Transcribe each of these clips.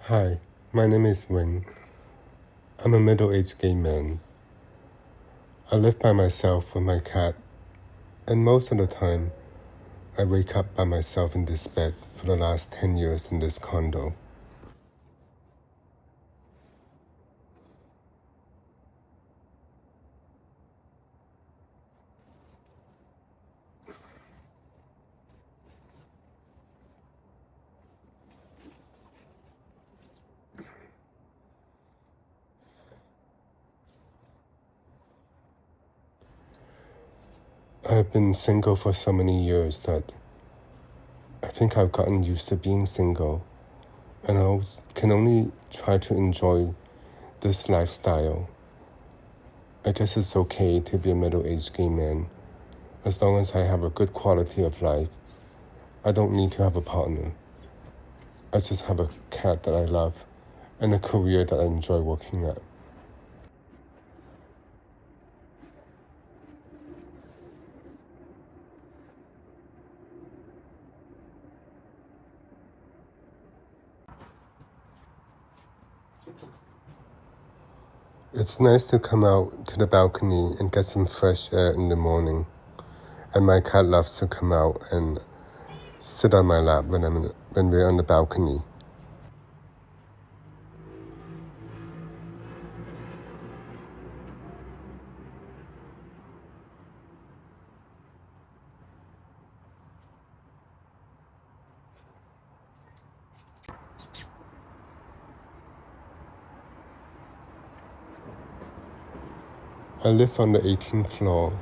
Hi, my name is Wayne. I'm a middle-aged gay man. I live by myself with my cat, and most of the time, I wake up by myself in this bed for the last 10 years in this condo. I've been single for so many years that I think I've gotten used to being single, and I can only try to enjoy this lifestyle. I guess it's okay to be a middle-aged gay man, as long as I have a good quality of life. I don't need to have a partner. I just have a cat that I love and a career that I enjoy working at. It's nice to come out to the balcony and get some fresh air in the morning. And my cat loves to come out and sit on my lap when we're on the balcony. I live on the 18th floor,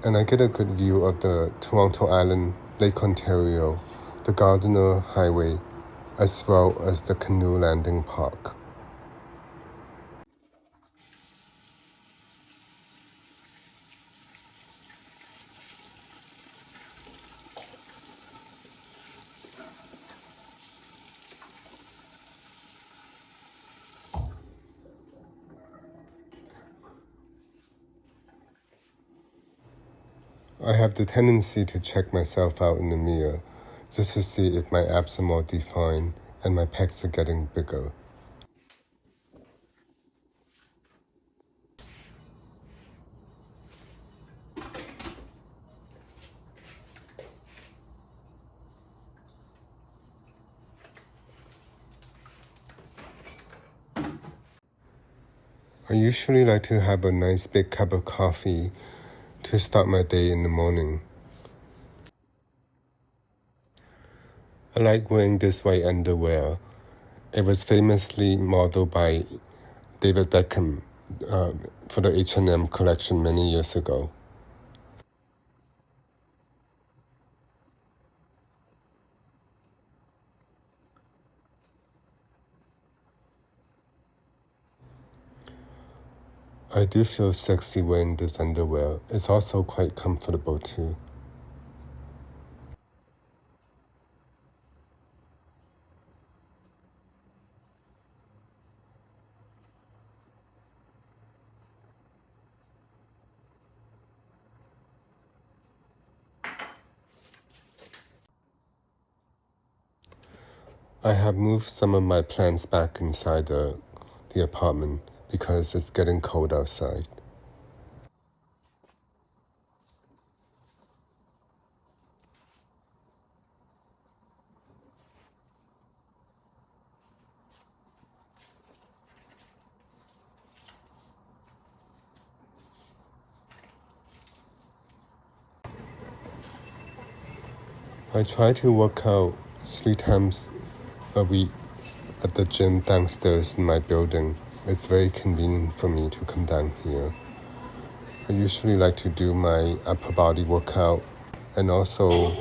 and I get a good view of the Toronto Island, Lake Ontario, the Gardiner Highway, as well as the Canoe Landing Park. I have the tendency to check myself out in the mirror just to see if my abs are more defined and my pecs are getting bigger. I usually like to have a nice big cup of coffee to start my day in the morning. I like wearing this white underwear. It was famously modeled by David Beckham for the H&M collection many years ago. I do feel sexy wearing this underwear. It's also quite comfortable too. I have moved some of my plants back inside the apartment because it's getting cold outside. I try to work out 3 times a week at the gym downstairs in my building. It's very convenient for me to come down here. I usually like to do my upper body workout and also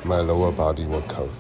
my lower body workout.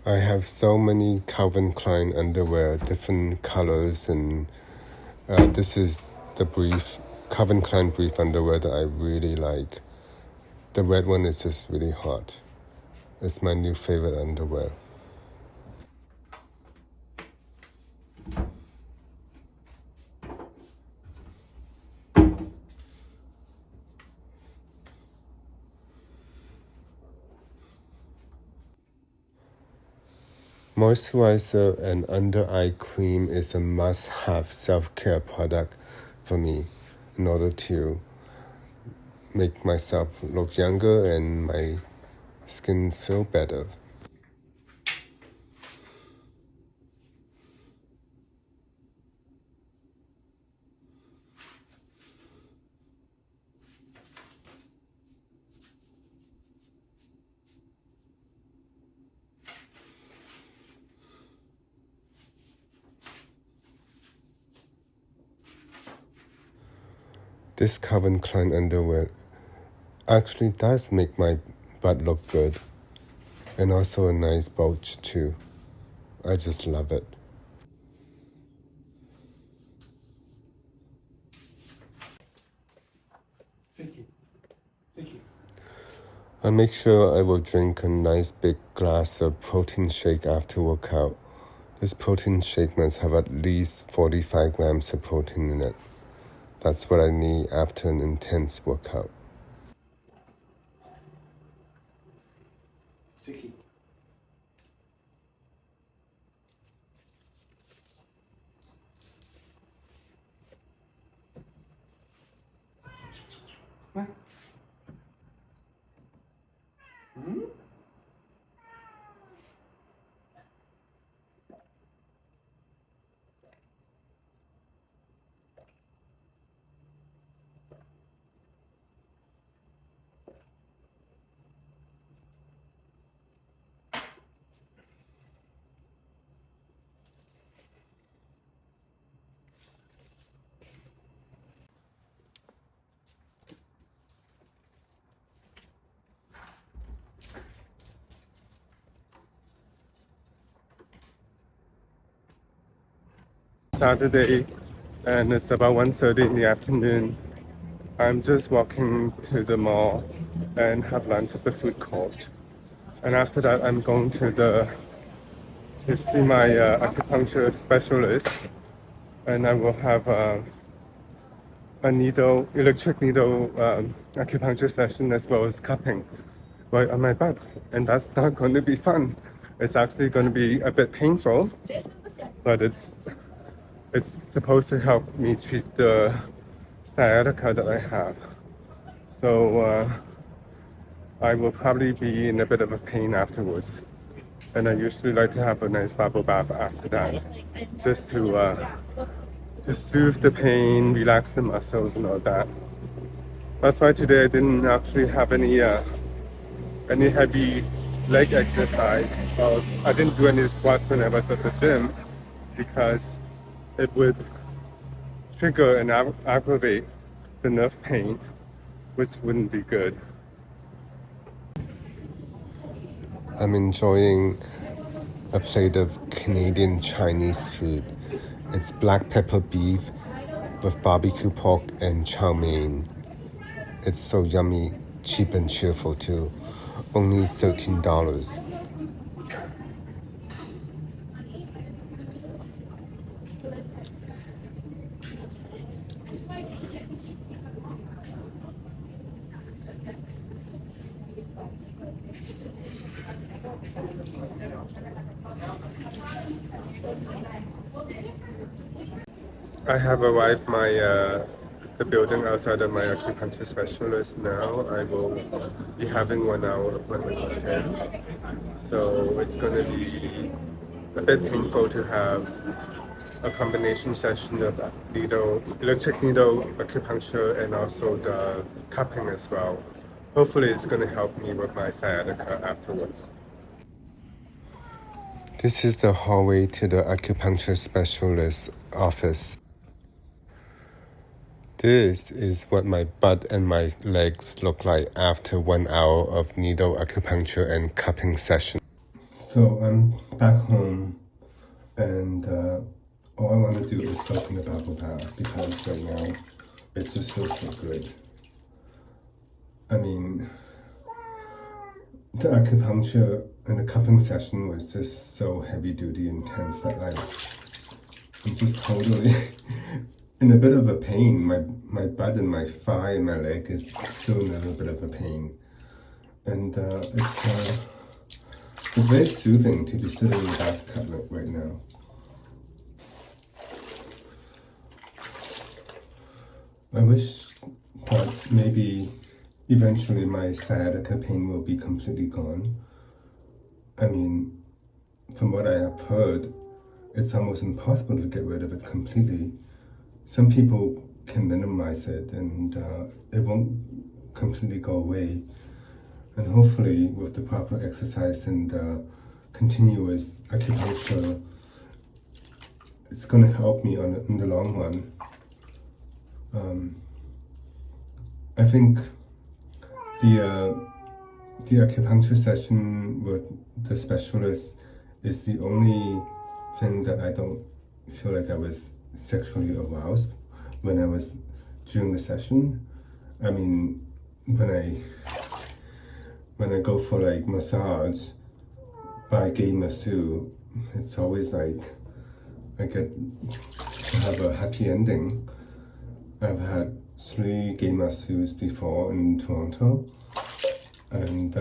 I have so many Calvin Klein underwear, different colors, and this is the Calvin Klein brief underwear that I really like. The red one is just really hot. It's my new favorite underwear. Moisturizer and under eye cream is a must-have self-care product for me in order to make myself look younger and my skin feel better. This Calvin Klein underwear actually does make my butt look good, and also a nice bulge too. I just love it. Thank you. Thank you. I make sure I will drink a nice big glass of protein shake after workout. This protein shake must have at least 45 grams of protein in it. That's what I need after an intense workout. Thank you. What? Hmm? Saturday, and it's about 1:30 in the afternoon. I'm just walking to the mall and have lunch at the food court. And after that, I'm going to see my acupuncture specialist, and I will have a electric needle acupuncture session as well as cupping right on my butt. And that's not going to be fun. It's actually going to be a bit painful, but it's It's supposed to help me treat the sciatica that I have. So I will probably be in a bit of a pain afterwards. And I usually like to have a nice bubble bath after that, just to soothe the pain, relax the muscles and all that. That's why today I didn't actually have any heavy leg exercise. I didn't do any squats when I was at the gym because it would trigger and aggravate the nerve pain, which wouldn't be good. I'm enjoying a plate of Canadian Chinese food. It's black pepper beef with barbecue pork and chow mein. It's so yummy, cheap and cheerful too. Only $13. I have arrived the building outside of my acupuncture specialist now. I will be having 1 hour appointment with him. So it's going to be a bit painful to have a combination session of electric needle acupuncture and also the cupping as well. Hopefully it's going to help me with my sciatica afterwards. This is the hallway to the acupuncture specialist's office. This is what my butt and my legs look like after 1 hour of needle acupuncture and cupping session. So I'm back home and all I want to do is soak in the bubble bath because right now it just feels so good. I mean, the acupuncture and the cupping session was just so heavy duty intense that I'm just totally in a bit of a pain. My butt and my thigh and my leg is still in a little bit of a pain. And it's very soothing to be sitting in the bathtub right now. I wish that maybe eventually my sciatica pain will be completely gone. I mean, from what I have heard, it's almost impossible to get rid of it completely. Some people can minimize it and it won't completely go away. And hopefully with the proper exercise and continuous acupuncture, it's going to help me in the long run. I think the acupuncture session with the specialist is the only thing that I don't feel like I was sexually aroused when I was during the session. I mean, when I go for like massage by gay masseuse, it's always like I get to have a happy ending. I've had 3 gay masseuses before in Toronto, and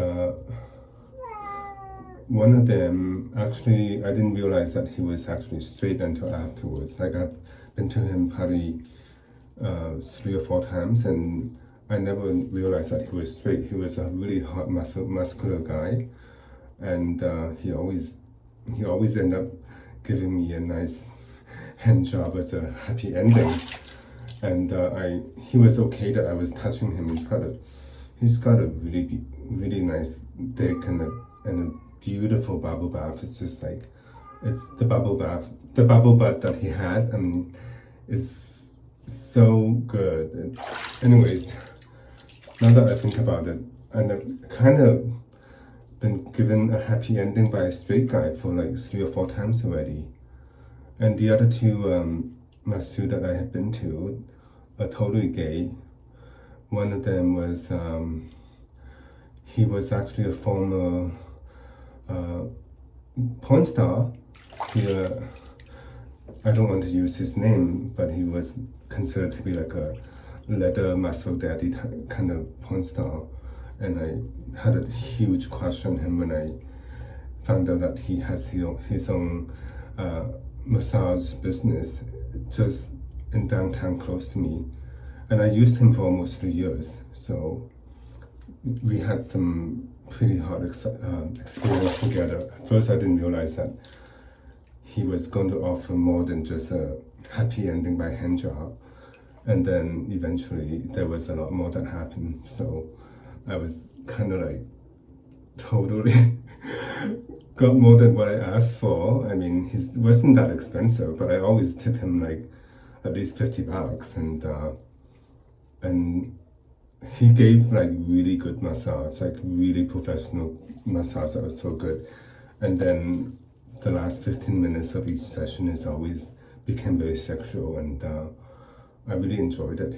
one of them actually, I didn't realize that he was actually straight until afterwards. Like I've been to him probably 3 or 4 times, and I never realized that he was straight. He was a really hot, muscular guy, and he always ended up giving me a nice hand job as a happy ending. And he was okay that I was touching him. He's got a really nice dick and a beautiful bubble bath. It's just like, it's the bubble bath that he had, and it's so good. And anyways, now that I think about it, I've kind of been given a happy ending by a straight guy for like 3 or 4 times already. And the other 2 masseurs that I have been to are totally gay. One of them was, he was actually a former porn star. I don't want to use his name, but he was considered to be like a leather muscle daddy kind of porn star. And I had a huge crush on him when I found out that he has his own massage business just in downtown close to me. And I used him for almost 3 years. So we had some pretty hard experience together. At first, I didn't realize that he was going to offer more than just a happy ending by hand job. And then eventually there was a lot more that happened. So I was kind of like totally got more than what I asked for. I mean, he wasn't that expensive, but I always tip him like at least $50, and he gave like really good massage, like really professional massage that was so good. And then the last 15 minutes of each session is always became very sexual, and I really enjoyed it.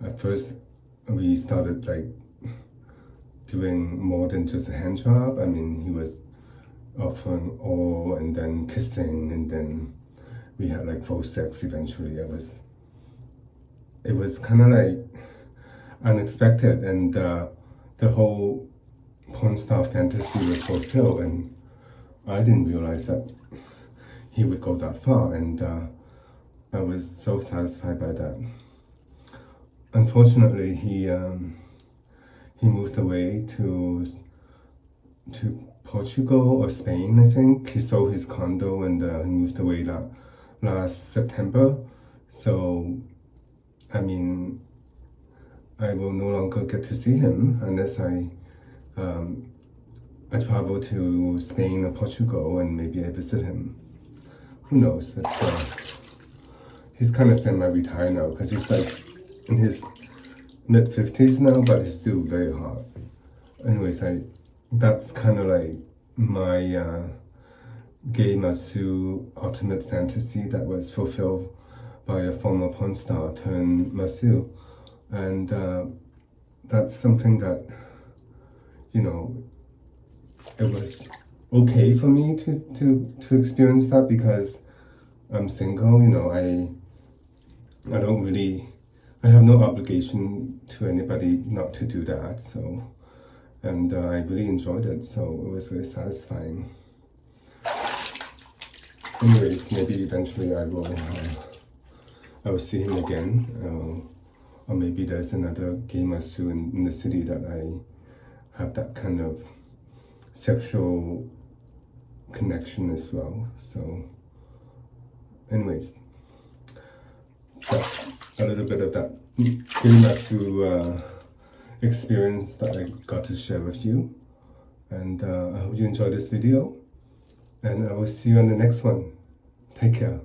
At first we started like doing more than just a hand job. I mean, he was offering oral and then kissing, and then we had like full sex eventually. It was kind of like unexpected, and the whole porn star fantasy was fulfilled, and I didn't realize that he would go that far, and I was so satisfied by that. Unfortunately, he moved away to Portugal or Spain, I think. He sold his condo, and he moved away last September. So, I mean, I will no longer get to see him unless I travel to Spain or Portugal, and maybe I visit him. Who knows? He's kind of semi-retired now because he's like in his mid-50s now, but he's still very hot. Anyways, that's kind of like my gay masseur ultimate fantasy that was fulfilled by a former porn star turned masseur. And that's something that, you know, it was okay for me to experience that because I'm single. You know, I have no obligation to anybody not to do that. So, and I really enjoyed it. So it was very satisfying. Anyways, maybe eventually I will see him again. Or maybe there's another gay masseur in the city that I have that kind of sexual connection as well. So anyways, that's a little bit of that gay masseur experience that I got to share with you. And I hope you enjoyed this video, and I will see you on the next one. Take care.